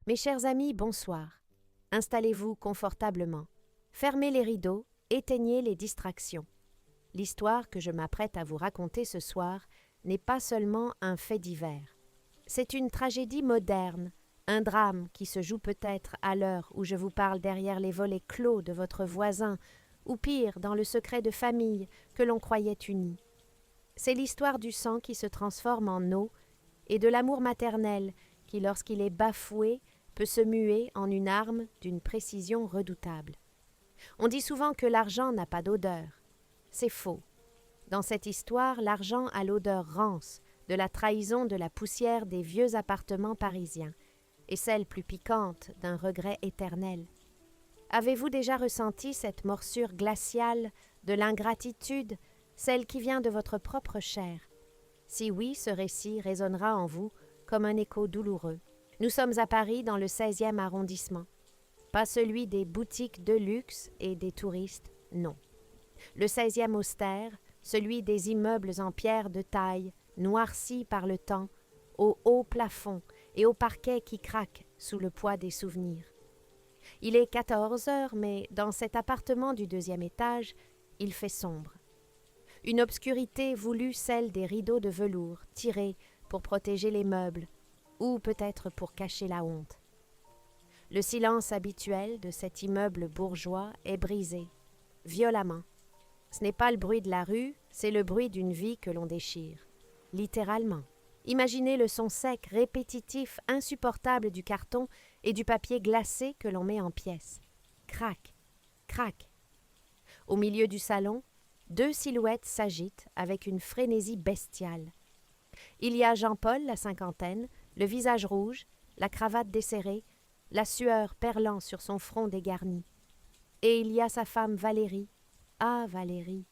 Mes chers amis, bonsoir. Installez-vous confortablement. Fermez les rideaux, éteignez les distractions. L'histoire que je m'apprête à vous raconter ce soir n'est pas seulement un fait divers. C'est une tragédie moderne, un drame qui se joue peut-être à l'heure où je vous parle derrière les volets clos de votre voisin, ou pire, dans le secret de famille que l'on croyait uni. C'est l'histoire du sang qui se transforme en eau et de l'amour maternel qui, lorsqu'il est bafoué, peut se muer en une arme d'une précision redoutable. On dit souvent que l'argent n'a pas d'odeur. C'est faux. Dans cette histoire, l'argent a l'odeur rance de la trahison de la poussière des vieux appartements parisiens et celle plus piquante d'un regret éternel. Avez-vous déjà ressenti cette morsure glaciale de l'ingratitude, celle qui vient de votre propre chair? Si oui, ce récit résonnera en vous comme un écho douloureux. Nous sommes à Paris dans le 16e arrondissement. Pas celui des boutiques de luxe et des touristes, non. Le 16e austère, celui des immeubles en pierre de taille, noircis par le temps, aux hauts plafonds et aux parquets qui craquent sous le poids des souvenirs. Il est 14 heures, mais dans cet appartement du 2e étage, il fait sombre. Une obscurité voulue celle des rideaux de velours tirés pour protéger les meubles, ou peut-être pour cacher la honte. Le silence habituel de cet immeuble bourgeois est brisé, violemment. Ce n'est pas le bruit de la rue, c'est le bruit d'une vie que l'on déchire. Littéralement. Imaginez le son sec, répétitif, insupportable du carton et du papier glacé que l'on met en pièces. Crac, crac. Au milieu du salon, 2 silhouettes s'agitent avec une frénésie bestiale. Il y a Jean-Paul, la cinquantaine, le visage rouge, la cravate desserrée, la sueur perlant sur son front dégarni. Et il y a sa femme Valérie. Ah, Valérie!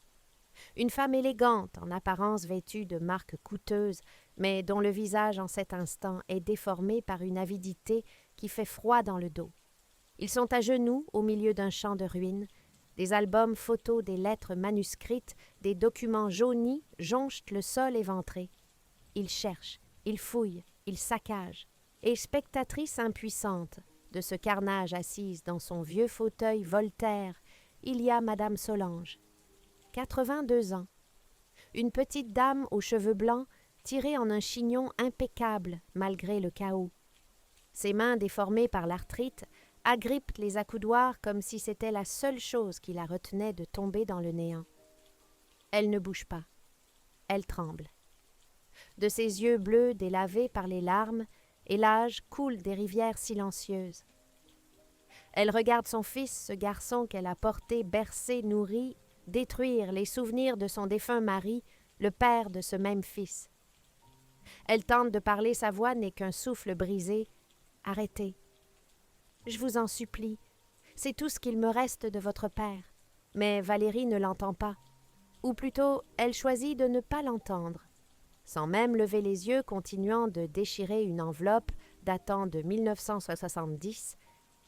Une femme élégante, en apparence vêtue de marques coûteuses, mais dont le visage en cet instant est déformé par une avidité qui fait froid dans le dos. Ils sont à genoux au milieu d'un champ de ruines. Des albums photos, des lettres manuscrites, des documents jaunis jonchent le sol éventré. Ils cherchent, ils fouillent, ils saccagent. Et spectatrice impuissante de ce carnage assise dans son vieux fauteuil Voltaire, il y a Madame Solange. 82 ans. Une petite dame aux cheveux blancs tirés en un chignon impeccable malgré le chaos. Ses mains déformées par l'arthrite agrippent les accoudoirs comme si c'était la seule chose qui la retenait de tomber dans le néant. Elle ne bouge pas. Elle tremble. De ses yeux bleus délavés par les larmes et l'âge coulent des rivières silencieuses. Elle regarde son fils, ce garçon qu'elle a porté, bercé, nourri, détruire les souvenirs de son défunt mari, le père de ce même fils. Elle tente de parler, sa voix n'est qu'un souffle brisé. « Arrêtez. Je vous en supplie. C'est tout ce qu'il me reste de votre père. » Mais Valérie ne l'entend pas. Ou plutôt, elle choisit de ne pas l'entendre. Sans même lever les yeux, continuant de déchirer une enveloppe datant de 1970,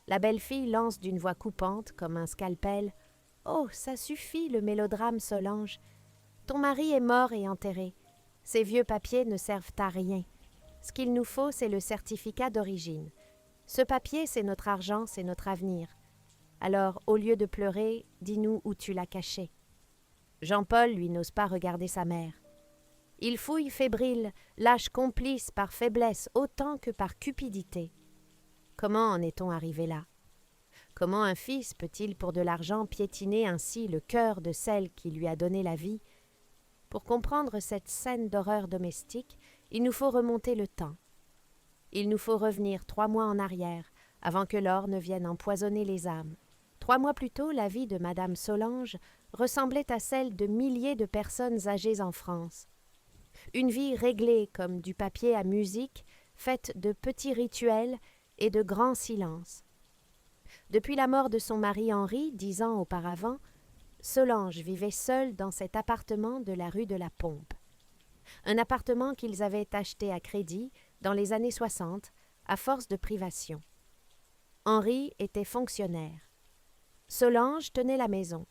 la belle-fille lance d'une voix coupante, comme un scalpel. « Oh, ça suffit, le mélodrame, Solange. Ton mari est mort et enterré. Ces vieux papiers ne servent à rien. Ce qu'il nous faut, c'est le certificat d'origine. Ce papier, c'est notre argent, c'est notre avenir. Alors, au lieu de pleurer, dis-nous où tu l'as caché. » Jean-Paul, lui, n'ose pas regarder sa mère. Il fouille fébrile, lâche complice par faiblesse autant que par cupidité. Comment en est-on arrivé là? Comment un fils peut-il pour de l'argent piétiner ainsi le cœur de celle qui lui a donné la vie? Pour comprendre cette scène d'horreur domestique, il nous faut remonter le temps. Il nous faut revenir 3 mois en arrière, avant que l'or ne vienne empoisonner les âmes. 3 mois plus tôt, la vie de Madame Solange ressemblait à celle de milliers de personnes âgées en France. Une vie réglée comme du papier à musique, faite de petits rituels et de grands silences. Depuis la mort de son mari Henri, 10 ans auparavant, Solange vivait seule dans cet appartement de la rue de la Pompe. Un appartement qu'ils avaient acheté à crédit dans les années 60, à force de privation. Henri était fonctionnaire. Solange tenait la maison.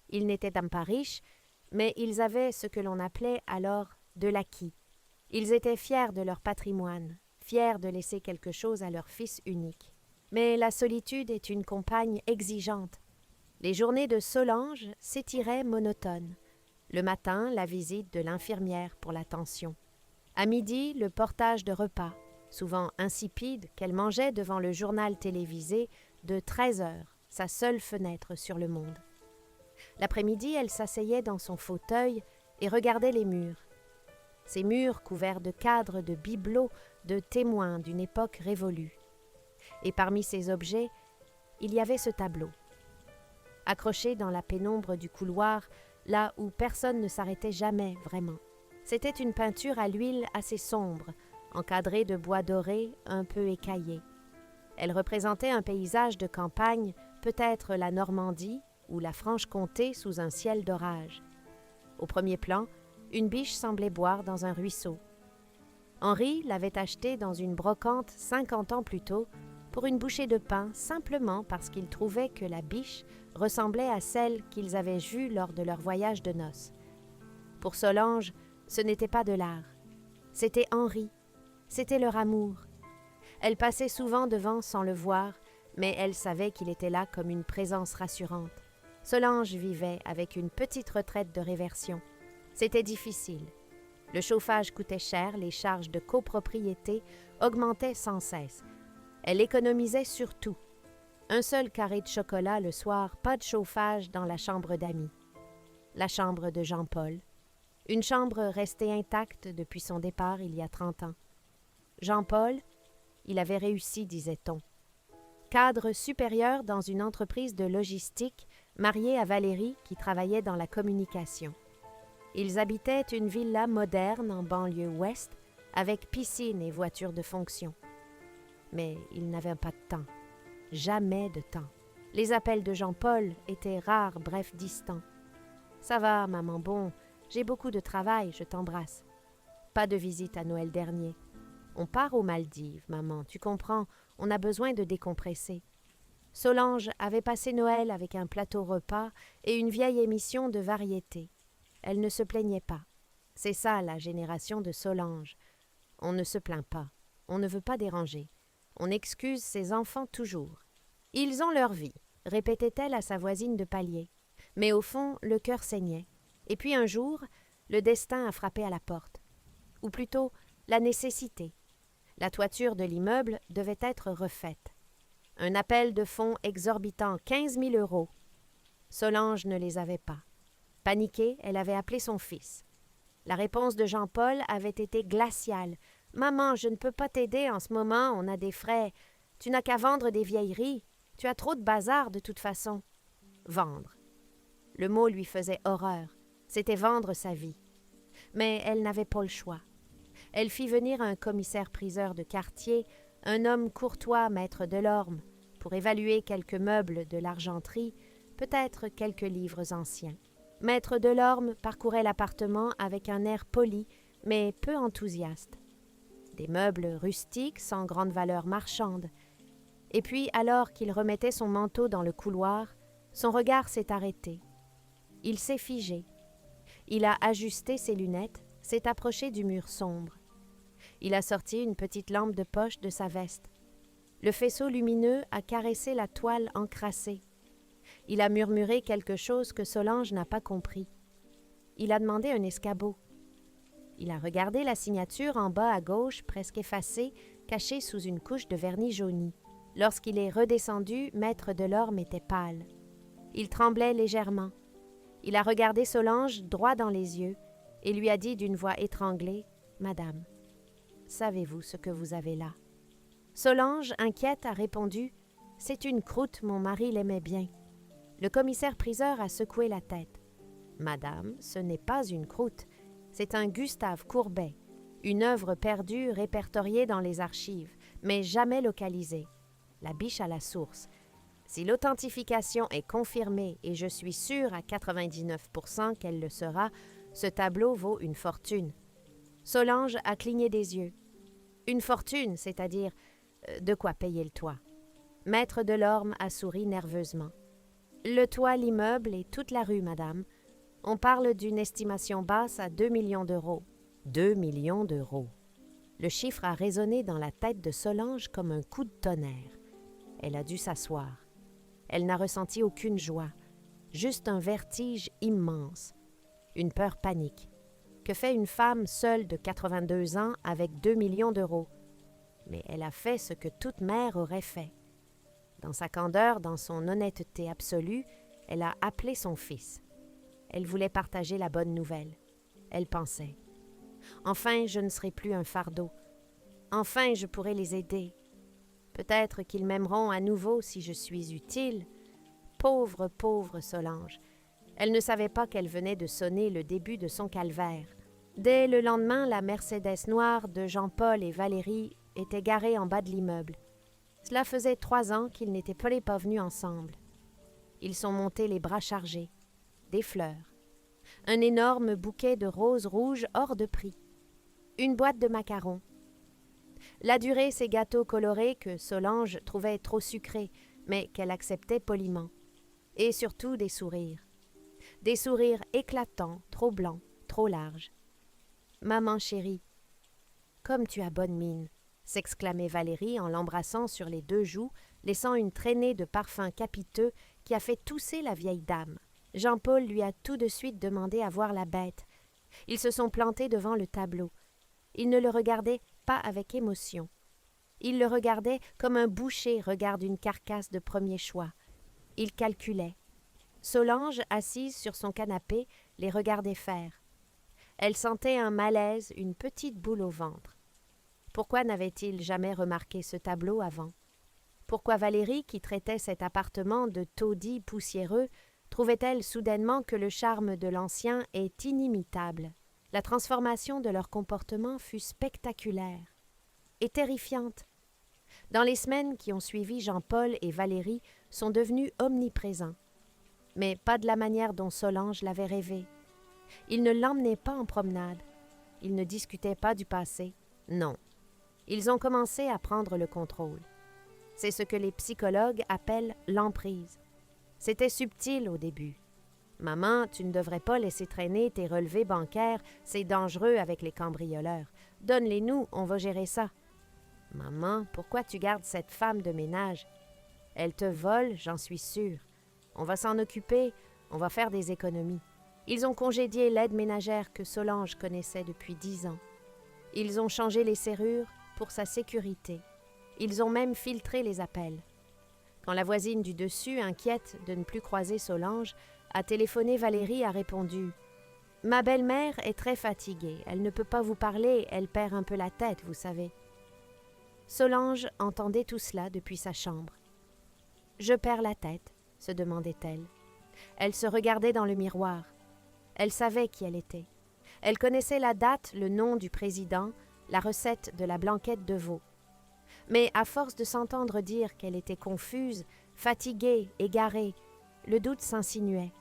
Ils n'étaient pas riches, mais ils avaient ce que l'on appelait alors de l'acquis. Ils étaient fiers de leur patrimoine, fiers de laisser quelque chose à leur fils unique. Mais la solitude est une compagne exigeante. Les journées de Solange s'étiraient monotones. Le matin, la visite de l'infirmière pour la tension. À midi, le portage de repas, souvent insipide, qu'elle mangeait devant le journal télévisé de 13 heures, sa seule fenêtre sur le monde. L'après-midi, elle s'asseyait dans son fauteuil et regardait les murs. Ces murs couverts de cadres, de bibelots, de témoins d'une époque révolue. Et parmi ces objets, il y avait ce tableau. Accroché dans la pénombre du couloir, là où personne ne s'arrêtait jamais vraiment. C'était une peinture à l'huile assez sombre, encadrée de bois doré, un peu écaillé. Elle représentait un paysage de campagne, peut-être la Normandie ou la Franche-Comté sous un ciel d'orage. Au premier plan, une biche semblait boire dans un ruisseau. Henri l'avait achetée dans une brocante 50 ans plus tôt pour une bouchée de pain, simplement parce qu'il trouvait que la biche ressemblait à celle qu'ils avaient vue lors de leur voyage de noces. Pour Solange, ce n'était pas de l'art. C'était Henri. C'était leur amour. Elle passait souvent devant sans le voir, mais elle savait qu'il était là comme une présence rassurante. Solange vivait avec une petite retraite de réversion. C'était difficile. Le chauffage coûtait cher, les charges de copropriété augmentaient sans cesse. Elle économisait sur tout. Un seul carré de chocolat le soir, pas de chauffage dans la chambre d'amis. La chambre de Jean-Paul. Une chambre restée intacte depuis son départ il y a 30 ans. Jean-Paul, il avait réussi, disait-on. Cadre supérieur dans une entreprise de logistique, marié à Valérie qui travaillait dans la communication. Ils habitaient une villa moderne en banlieue ouest, avec piscine et voiture de fonction. Mais ils n'avaient pas de temps. Jamais de temps. Les appels de Jean-Paul étaient rares, bref, distants. « Ça va, maman, bon, j'ai beaucoup de travail, je t'embrasse. » Pas de visite à Noël dernier. « On part aux Maldives, maman, tu comprends, on a besoin de décompresser. » Solange avait passé Noël avec un plateau repas et une vieille émission de variété. Elle ne se plaignait pas. C'est ça, la génération de Solange. On ne se plaint pas. On ne veut pas déranger. On excuse ses enfants toujours. « Ils ont leur vie », répétait-elle à sa voisine de palier. Mais au fond, le cœur saignait. Et puis un jour, le destin a frappé à la porte. Ou plutôt, la nécessité. La toiture de l'immeuble devait être refaite. Un appel de fonds exorbitant, 15 000 €. Solange ne les avait pas. Paniquée, elle avait appelé son fils. La réponse de Jean-Paul avait été glaciale. « Maman, je ne peux pas t'aider en ce moment, on a des frais. Tu n'as qu'à vendre des vieilleries. Tu as trop de bazar de toute façon. » Vendre. Le mot lui faisait horreur. C'était vendre sa vie. Mais elle n'avait pas le choix. Elle fit venir un commissaire-priseur de quartier, un homme courtois, maître Delorme, pour évaluer quelques meubles de l'argenterie, peut-être quelques livres anciens. Maître Delorme parcourait l'appartement avec un air poli, mais peu enthousiaste. Des meubles rustiques sans grande valeur marchande. Et puis, alors qu'il remettait son manteau dans le couloir, son regard s'est arrêté. Il s'est figé. Il a ajusté ses lunettes, s'est approché du mur sombre. Il a sorti une petite lampe de poche de sa veste. Le faisceau lumineux a caressé la toile encrassée. Il a murmuré quelque chose que Solange n'a pas compris. Il a demandé un escabeau. Il a regardé la signature en bas à gauche, presque effacée, cachée sous une couche de vernis jauni. Lorsqu'il est redescendu, maître Delorme était pâle. Il tremblait légèrement. Il a regardé Solange droit dans les yeux et lui a dit d'une voix étranglée, « Madame, savez-vous ce que vous avez là? » Solange, inquiète, a répondu, « C'est une croûte, mon mari l'aimait bien. » Le commissaire-priseur a secoué la tête. « Madame, ce n'est pas une croûte, c'est un Gustave Courbet, une œuvre perdue répertoriée dans les archives, mais jamais localisée. La biche à la source. Si l'authentification est confirmée, et je suis sûre à 99% qu'elle le sera, ce tableau vaut une fortune. » Solange a cligné des yeux. « Une fortune, c'est-à-dire de quoi payer le toit. » Maître Delorme a souri nerveusement. « Le toit, l'immeuble et toute la rue, madame. On parle d'une estimation basse à 2 millions d'euros. » 2 millions d'euros. Le chiffre a résonné dans la tête de Solange comme un coup de tonnerre. Elle a dû s'asseoir. Elle n'a ressenti aucune joie, juste un vertige immense, une peur panique. Que fait une femme seule de 82 ans avec 2 millions d'euros? Mais elle a fait ce que toute mère aurait fait. Dans sa candeur, dans son honnêteté absolue, elle a appelé son fils. Elle voulait partager la bonne nouvelle. Elle pensait « Enfin, je ne serai plus un fardeau. Enfin, je pourrai les aider. Peut-être qu'ils m'aimeront à nouveau si je suis utile. » Pauvre, pauvre Solange. Elle ne savait pas qu'elle venait de sonner le début de son calvaire. Dès le lendemain, la Mercedes noire de Jean-Paul et Valérie était garée en bas de l'immeuble. Cela faisait 3 ans qu'ils n'étaient pas venus ensemble. Ils sont montés les bras chargés, des fleurs, un énorme bouquet de roses rouges hors de prix, une boîte de macarons. La durée, ces gâteaux colorés que Solange trouvait trop sucrés, mais qu'elle acceptait poliment. Et surtout des sourires. Des sourires éclatants, trop blancs, trop larges. « Maman chérie, comme tu as bonne mine !» s'exclamait Valérie en l'embrassant sur les 2 joues, laissant une traînée de parfum capiteux qui a fait tousser la vieille dame. Jean-Paul lui a tout de suite demandé à voir la bête. Ils se sont plantés devant le tableau. Ils ne le regardaient pas avec émotion. Ils le regardaient comme un boucher regarde une carcasse de premier choix. Ils calculaient. Solange, assise sur son canapé, les regardait faire. Elle sentait un malaise, une petite boule au ventre. Pourquoi n'avait-il jamais remarqué ce tableau avant? Pourquoi Valérie, qui traitait cet appartement de taudis poussiéreux, trouvait-elle soudainement que le charme de l'ancien est inimitable? La transformation de leur comportement fut spectaculaire et terrifiante. Dans les semaines qui ont suivi, Jean-Paul et Valérie sont devenus omniprésents, mais pas de la manière dont Solange l'avait rêvé. Ils ne l'emmenaient pas en promenade, ils ne discutaient pas du passé, non. Ils ont commencé à prendre le contrôle. C'est ce que les psychologues appellent l'emprise. C'était subtil au début. « Maman, tu ne devrais pas laisser traîner tes relevés bancaires, c'est dangereux avec les cambrioleurs. Donne-les-nous, on va gérer ça. »« Maman, pourquoi tu gardes cette femme de ménage? Elle te vole, j'en suis sûre. On va s'en occuper, on va faire des économies. » Ils ont congédié l'aide ménagère que Solange connaissait depuis 10 ans. Ils ont changé les serrures pour sa sécurité. Ils ont même filtré les appels. Quand la voisine du dessus, inquiète de ne plus croiser Solange, a téléphoné, Valérie a répondu « Ma belle-mère est très fatiguée. Elle ne peut pas vous parler, elle perd un peu la tête, vous savez. » Solange entendait tout cela depuis sa chambre. « Je perds la tête », se demandait-elle. Elle se regardait dans le miroir. Elle savait qui elle était. Elle connaissait la date, le nom du président, la recette de la blanquette de veau. Mais à force de s'entendre dire qu'elle était confuse, fatiguée, égarée, le doute s'insinuait.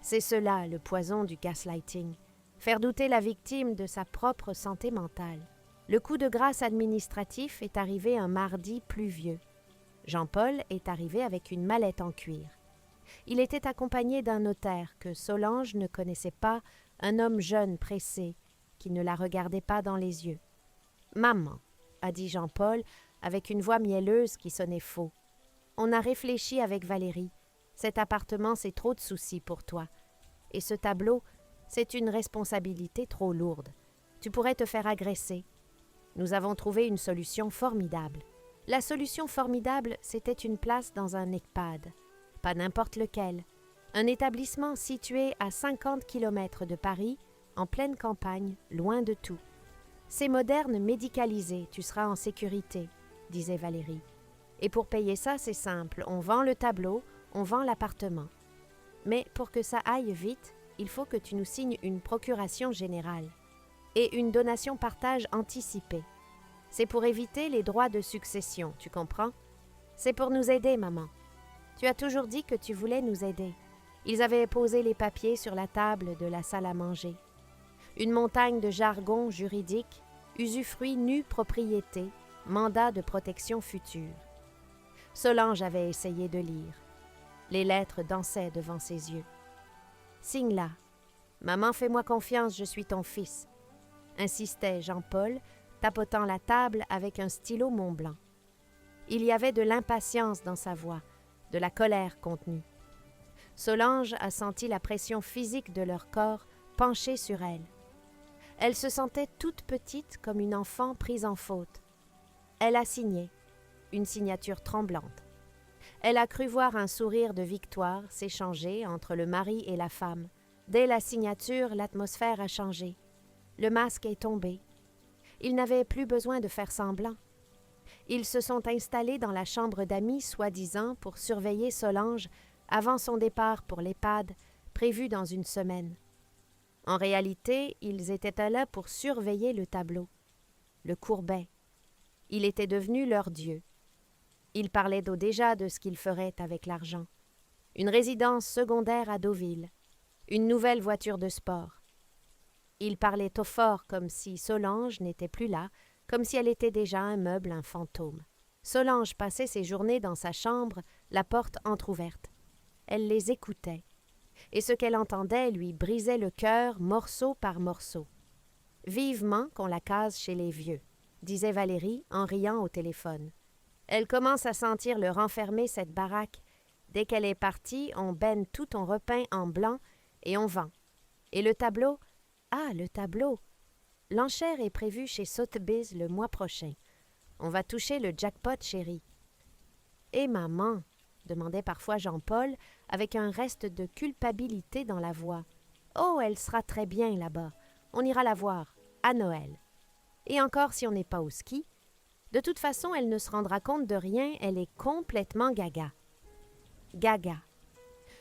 C'est cela le poison du gaslighting, faire douter la victime de sa propre santé mentale. Le coup de grâce administratif est arrivé un mardi pluvieux. Jean-Paul est arrivé avec une mallette en cuir. Il était accompagné d'un notaire que Solange ne connaissait pas, un homme jeune, pressé, qui ne la regardait pas dans les yeux. « Maman », a dit Jean-Paul avec une voix mielleuse qui sonnait faux. « On a réfléchi avec Valérie. Cet appartement, c'est trop de soucis pour toi. Et ce tableau, c'est une responsabilité trop lourde. Tu pourrais te faire agresser. Nous avons trouvé une solution formidable. La solution formidable, c'était une place dans un EHPAD. Pas n'importe lequel. Un établissement situé à 50 km de Paris, en pleine campagne, loin de tout. C'est moderne, médicalisé, tu seras en sécurité, disait Valérie. Et pour payer ça, c'est simple, on vend le tableau, on vend l'appartement. Mais pour que ça aille vite, il faut que tu nous signes une procuration générale et une donation-partage anticipée. C'est pour éviter les droits de succession, tu comprends? C'est pour nous aider, maman. Tu as toujours dit que tu voulais nous aider. Ils avaient posé les papiers sur la table de la salle à manger. Une montagne de jargon juridique, usufruit nue propriété, mandat de protection future. Solange avait essayé de lire. Les lettres dansaient devant ses yeux. « Signe-la. Maman, fais-moi confiance, je suis ton fils. » insistait Jean-Paul, tapotant la table avec un stylo Montblanc. Il y avait de l'impatience dans sa voix, de la colère contenue. Solange a senti la pression physique de leur corps penché sur elle. Elle se sentait toute petite comme une enfant prise en faute. Elle a signé, une signature tremblante. Elle a cru voir un sourire de victoire s'échanger entre le mari et la femme. Dès la signature, l'atmosphère a changé. Le masque est tombé. Ils n'avaient plus besoin de faire semblant. Ils se sont installés dans la chambre d'amis, soi-disant, pour surveiller Solange avant son départ pour l'EHPAD, prévu dans une semaine. En réalité, ils étaient là pour surveiller le tableau, le Courbet. Il était devenu leur dieu. Ils parlaient déjà de ce qu'ils feraient avec l'argent. Une résidence secondaire à Deauville, une nouvelle voiture de sport. Ils parlaient au fort comme si Solange n'était plus là, comme si elle était déjà un meuble, un fantôme. Solange passait ses journées dans sa chambre, la porte entr'ouverte. Elle les écoutait, et ce qu'elle entendait lui brisait le cœur morceau par morceau. « Vivement qu'on la case chez les vieux », disait Valérie en riant au téléphone. Elle commence à sentir le renfermer, cette baraque. Dès qu'elle est partie, on baigne tout, on repeint en blanc et on vend. Et le tableau? Ah, le tableau! L'enchère est prévue chez Sotheby's le mois prochain. On va toucher le jackpot, chérie. Et maman? Demandait parfois Jean-Paul, avec un reste de culpabilité dans la voix. Oh, elle sera très bien là-bas. On ira la voir, à Noël. Et encore si on n'est pas au ski. De toute façon, elle ne se rendra compte de rien, elle est complètement gaga. Gaga.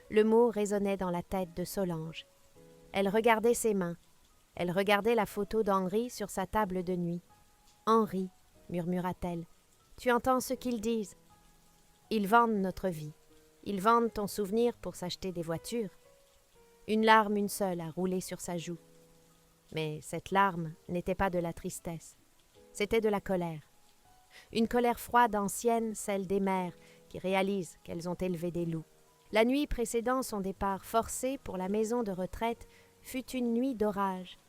Le mot résonnait dans la tête de Solange. Elle regardait ses mains. Elle regardait la photo d'Henri sur sa table de nuit. « Henri, murmura-t-elle, tu entends ce qu'ils disent? Ils vendent notre vie. Ils vendent ton souvenir pour s'acheter des voitures. » Une larme, une seule, a roulé sur sa joue. Mais cette larme n'était pas de la tristesse. C'était de la colère. Une colère froide ancienne, celle des mères, qui réalisent qu'elles ont élevé des loups. La nuit précédant son départ forcé pour la maison de retraite fut une nuit d'orage.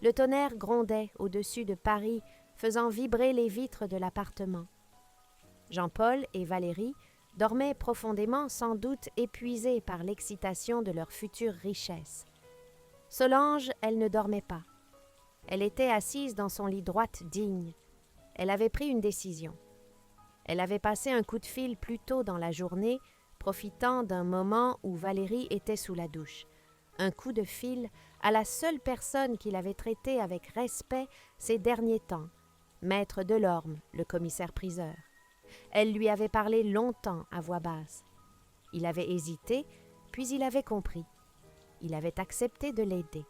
Le tonnerre grondait au-dessus de Paris, faisant vibrer les vitres de l'appartement. Jean-Paul et Valérie dormaient profondément, sans doute épuisés par l'excitation de leur future richesse. Solange, elle ne dormait pas. Elle était assise dans son lit droite digne. Elle avait pris une décision. Elle avait passé un coup de fil plus tôt dans la journée, profitant d'un moment où Valérie était sous la douche. Un coup de fil à la seule personne qu'il avait traitée avec respect ces derniers temps, maître Delorme, le commissaire-priseur. Elle lui avait parlé longtemps à voix basse. Il avait hésité, puis il avait compris. Il avait accepté de l'aider.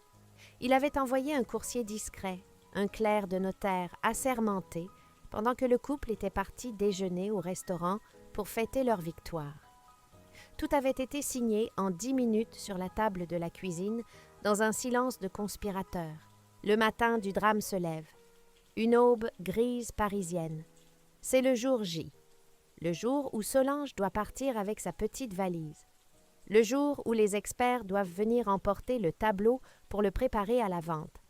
Il avait envoyé un coursier discret, un clerc de notaire assermenté, pendant que le couple était parti déjeuner au restaurant pour fêter leur victoire. Tout avait été signé en 10 minutes sur la table de la cuisine, dans un silence de conspirateur. Le matin du drame se lève. Une aube grise parisienne. C'est le jour J. Le jour où Solange doit partir avec sa petite valise. Le jour où les experts doivent venir emporter le tableau pour le préparer à la vente.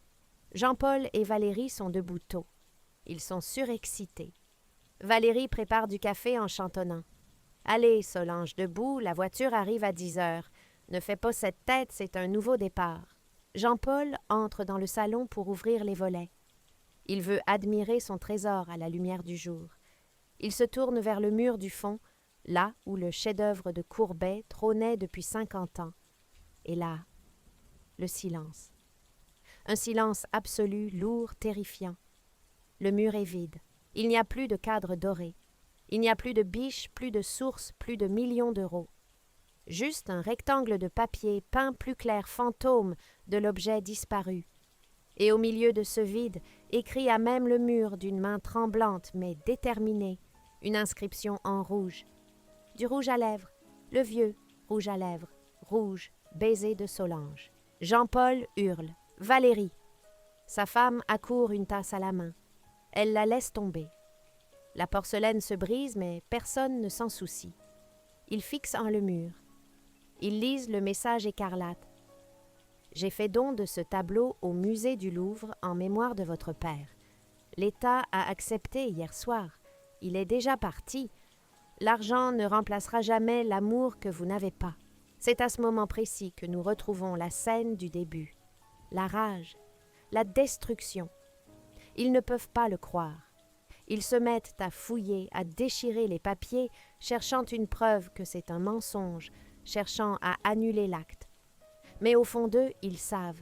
Jean-Paul et Valérie sont debout tôt. Ils sont surexcités. Valérie prépare du café en chantonnant. « Allez, Solange, debout, la voiture arrive à 10 heures. Ne fais pas cette tête, c'est un nouveau départ. » Jean-Paul entre dans le salon pour ouvrir les volets. Il veut admirer son trésor à la lumière du jour. Il se tourne vers le mur du fond, là où le chef-d'œuvre de Courbet trônait depuis 50 ans. Et là, le silence. Un silence absolu, lourd, terrifiant. Le mur est vide. Il n'y a plus de cadre doré. Il n'y a plus de biche, plus de source, plus de millions d'euros. Juste un rectangle de papier peint plus clair fantôme de l'objet disparu. Et au milieu de ce vide, écrit à même le mur d'une main tremblante mais déterminée, une inscription en rouge. Du rouge à lèvres, le vieux rouge à lèvres, rouge, baiser de Solange. Jean-Paul hurle. « Valérie !» Sa femme accourt une tasse à la main. Elle la laisse tomber. La porcelaine se brise, mais personne ne s'en soucie. Ils fixent en le mur. Ils lisent le message écarlate. « J'ai fait don de ce tableau au musée du Louvre en mémoire de votre père. L'État a accepté hier soir. Il est déjà parti. L'argent ne remplacera jamais l'amour que vous n'avez pas. C'est à ce moment précis que nous retrouvons la scène du début. La rage, la destruction. Ils ne peuvent pas le croire. Ils se mettent à fouiller, à déchirer les papiers, cherchant une preuve que c'est un mensonge, cherchant à annuler l'acte. Mais au fond d'eux, ils savent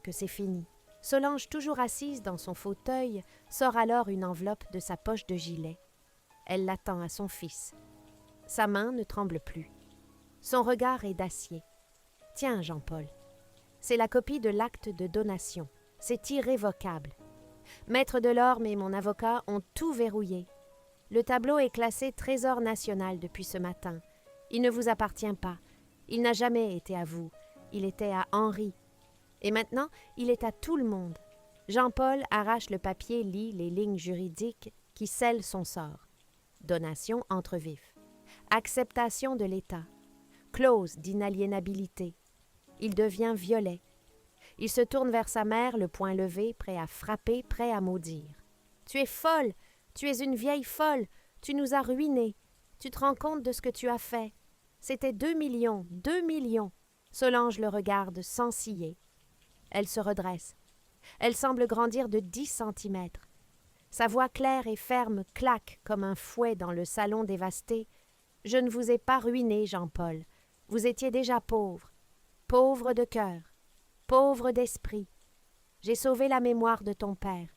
que c'est fini. Solange, toujours assise dans son fauteuil, sort alors une enveloppe de sa poche de gilet. Elle l'attend à son fils. Sa main ne tremble plus. Son regard est d'acier. « Tiens, Jean-Paul, c'est la copie de l'acte de donation. C'est irrévocable. Maître Delorme et mon avocat ont tout verrouillé. Le tableau est classé Trésor national depuis ce matin. Il ne vous appartient pas. Il n'a jamais été à vous. Il était à Henri. Et maintenant, il est à tout le monde. » Jean-Paul arrache le papier, lit les lignes juridiques qui scellent son sort. Donation entre vifs. Acceptation de l'État. Clause d'inaliénabilité. Il devient violet. Il se tourne vers sa mère, le poing levé, prêt à frapper, prêt à maudire. « Tu es folle! Tu es une vieille folle! Tu nous as ruinés! Tu te rends compte de ce que tu as fait? C'était 2 millions, 2 millions! » Solange le regarde sans ciller. Elle se redresse. Elle semble grandir de 10 centimètres. Sa voix claire et ferme claque comme un fouet dans le salon dévasté. « Je ne vous ai pas ruiné, Jean-Paul. Vous étiez déjà pauvre. Pauvre de cœur. Pauvre d'esprit. J'ai sauvé la mémoire de ton père.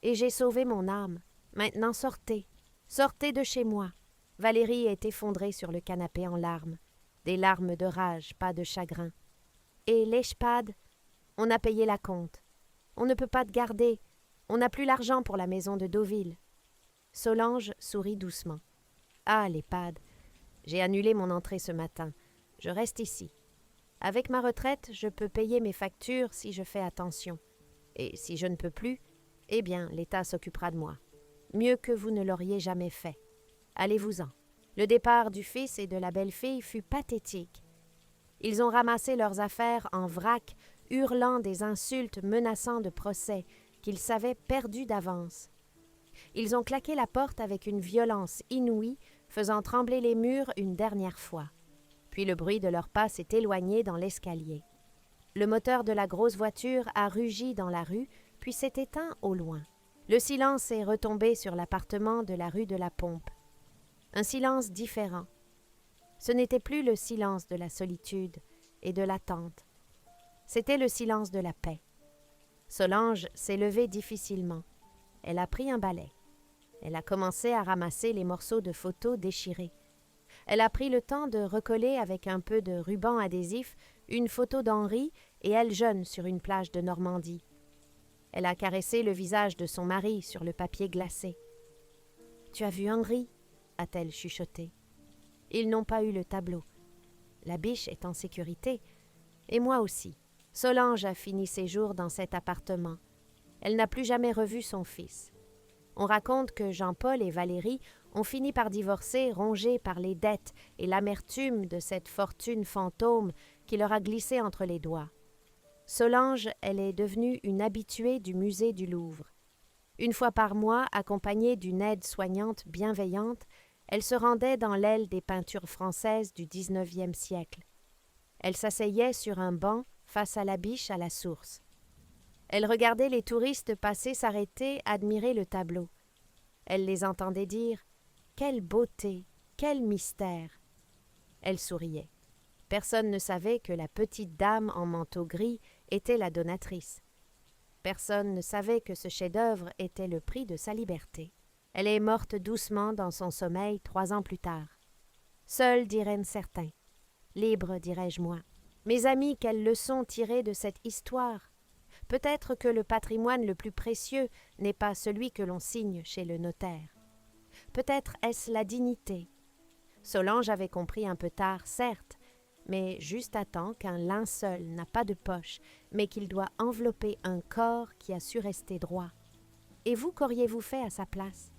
Et j'ai sauvé mon âme. Maintenant sortez. Sortez de chez moi. » Valérie est effondrée sur le canapé en larmes. Des larmes de rage, pas de chagrin. « Et l'EHPAD? On a payé la compte. On ne peut pas te garder. On n'a plus l'argent pour la maison de Deauville. » Solange sourit doucement. « Ah, l'EHPAD. J'ai annulé mon entrée ce matin. Je reste ici. Avec ma retraite, je peux payer mes factures si je fais attention. Et si je ne peux plus, eh bien, l'État s'occupera de moi. Mieux que vous ne l'auriez jamais fait. Allez-vous-en. » Le départ du fils et de la belle-fille fut pathétique. Ils ont ramassé leurs affaires en vrac, hurlant des insultes menaçant de procès qu'ils savaient perdus d'avance. Ils ont claqué la porte avec une violence inouïe, faisant trembler les murs une dernière fois. Puis le bruit de leurs pas s'est éloigné dans l'escalier. Le moteur de la grosse voiture a rugi dans la rue, puis s'est éteint au loin. Le silence est retombé sur l'appartement de la rue de la Pompe. Un silence différent. Ce n'était plus le silence de la solitude et de l'attente. C'était le silence de la paix. Solange s'est levée difficilement. Elle a pris un balai. Elle a commencé à ramasser les morceaux de photos déchirés. Elle a pris le temps de recoller avec un peu de ruban adhésif une photo d'Henri et elle jeune sur une plage de Normandie. Elle a caressé le visage de son mari sur le papier glacé. « Tu as vu Henri ?» a-t-elle chuchoté. Ils n'ont pas eu le tableau. La biche est en sécurité. Et moi aussi. Solange a fini ses jours dans cet appartement. Elle n'a plus jamais revu son fils. On raconte que Jean-Paul et Valérie ont fini par divorcer, rongés par les dettes et l'amertume de cette fortune fantôme qui leur a glissé entre les doigts. Solange, elle est devenue une habituée du musée du Louvre. Une fois par mois, accompagnée d'une aide-soignante bienveillante, elle se rendait dans l'aile des peintures françaises du 19e siècle. Elle s'asseyait sur un banc face à la biche à la source. Elle regardait les touristes passer s'arrêter, admirer le tableau. Elle les entendait dire « Quelle beauté, quel mystère !» Elle souriait. Personne ne savait que la petite dame en manteau gris était la donatrice. Personne ne savait que ce chef-d'œuvre était le prix de sa liberté. Elle est morte doucement dans son sommeil 3 ans plus tard. Seul diraient certains. Libre, dirais-je moi. Mes amis, quelle leçon tirer de cette histoire? Peut-être que le patrimoine le plus précieux n'est pas celui que l'on signe chez le notaire. Peut-être est-ce la dignité. Solange avait compris un peu tard, certes, mais juste à temps qu'un linceul n'a pas de poche, mais qu'il doit envelopper un corps qui a su rester droit. Et vous, qu'auriez-vous fait à sa place?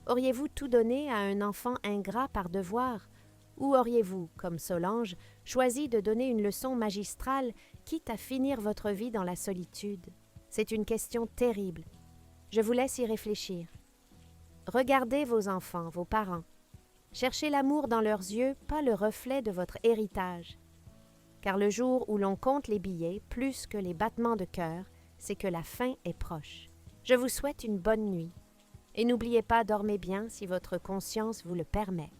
Auriez-vous tout donné à un enfant ingrat par devoir? Ou auriez-vous, comme Solange, choisi de donner une leçon magistrale, quitte à finir votre vie dans la solitude? C'est une question terrible. Je vous laisse y réfléchir. Regardez vos enfants, vos parents. Cherchez l'amour dans leurs yeux, pas le reflet de votre héritage. Car le jour où l'on compte les billets plus que les battements de cœur, c'est que la fin est proche. Je vous souhaite une bonne nuit. Et n'oubliez pas, dormez bien si votre conscience vous le permet.